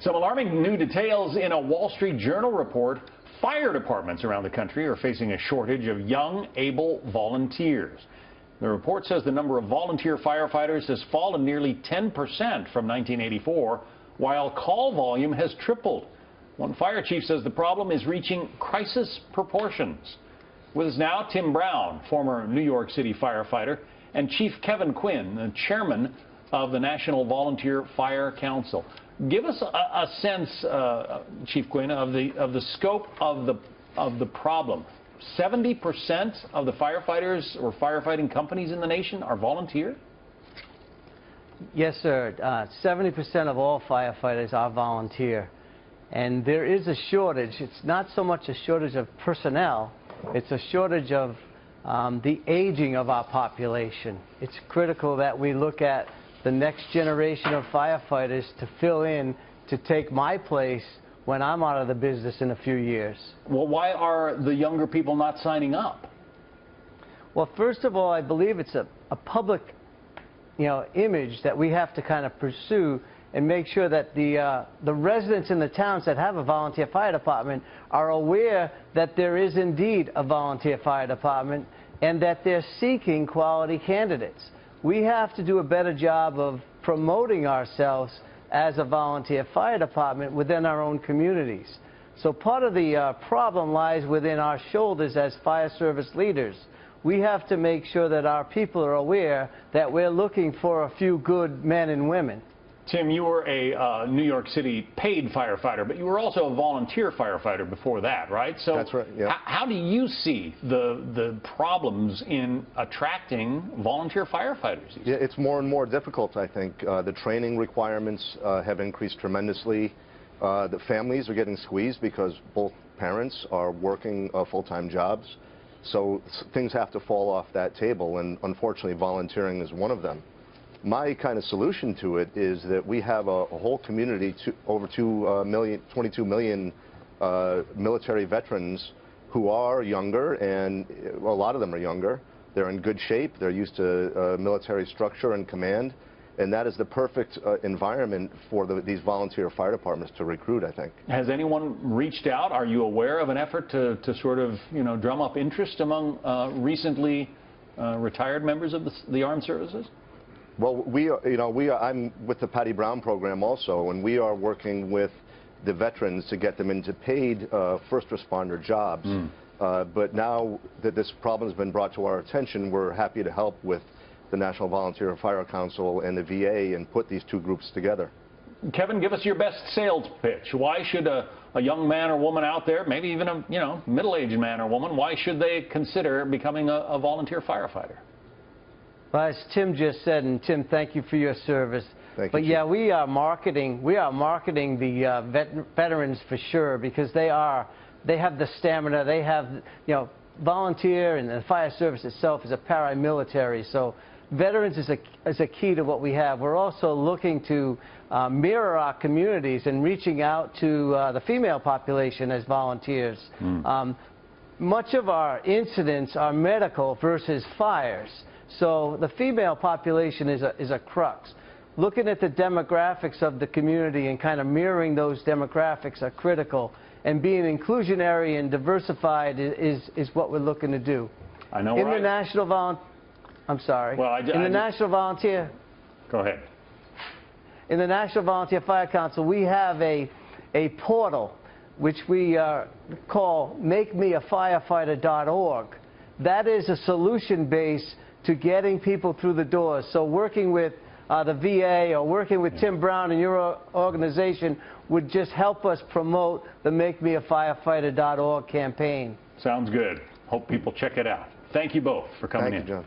Some alarming new details in a Wall Street Journal report. Fire departments around the country are facing a shortage of young, able volunteers. The report says the number of volunteer firefighters has fallen nearly 10% from 1984, while call volume has tripled. One fire chief says the problem is reaching crisis proportions. With us now, Tim Brown, former New York City firefighter, and Chief Kevin Quinn, the chairman of the National Volunteer Fire Council. Give us a sense, Chief Quinn, of the scope of the problem. 70% of the firefighters or firefighting companies in the nation are volunteer? Yes, sir. 70% of all firefighters are volunteer. And there is a shortage. It's not so much a shortage of personnel. It's a shortage of the aging of our population. It's critical that we look at the next generation of firefighters to fill in, to take my place when I'm out of the business in a few years. Well, why are the younger people not signing up? Well, first of all, I believe it's a public, image that we have to kind of pursue and make sure that the residents in the towns that have a volunteer fire department are aware that there is indeed a volunteer fire department and that they're seeking quality candidates. We have to do a better job of promoting ourselves as a volunteer fire department within our own communities. So part of the problem lies within our shoulders as fire service leaders. We have to make sure that our people are aware that we're looking for a few good men and women. Tim, you were a New York City paid firefighter, but you were also a volunteer firefighter before that, right? So that's right, yeah. How do you see the problems in attracting volunteer firefighters? Yeah, it's more and more difficult, I think. The training requirements have increased tremendously. The families are getting squeezed because both parents are working full-time jobs. So things have to fall off that table, and unfortunately volunteering is one of them. My kind of solution to it is that we have a whole community, over 22 million military veterans who are younger, and a lot of them are younger. They're in good shape. They're used to military structure and command, and that is the perfect environment for these volunteer fire departments to recruit, I think. Has anyone reached out? Are you aware of an effort to sort of, drum up interest among recently retired members of the armed services? Well, I'm with the Patty Brown program also, and we are working with the veterans to get them into paid first responder jobs. But now that this problem has been brought to our attention, we're happy to help with the National Volunteer Fire Council and the VA and put these two groups together. Kevin, give us your best sales pitch. Why should a young man or woman out there, maybe even a middle-aged man or woman, why should they consider becoming a volunteer firefighter? Well, as Tim just said, and Tim, thank you for your service. Thank you, but yeah, Chief. we are marketing the veterans for sure, because they have the stamina, they have, volunteer, and the fire service itself is a paramilitary. So veterans is a key to what we have. We're also looking to mirror our communities and reaching out to the female population as volunteers. Much of our incidents are medical versus fires. So the female population is a crux. Looking at the demographics of the community and kind of mirroring those demographics are critical. And being inclusionary and diversified is what we're looking to do. I know. In the National National Volunteer. Go ahead. In the National Volunteer Fire Council, we have a portal which we call MakeMeAFirefighter.org. That is a solution base to getting people through the doors. So working with the VA or working with Tim Brown and your organization would just help us promote the MakeMeAFirefighter.org campaign. Sounds good. Hope people check it out. Thank you both for coming in. Thank you, John.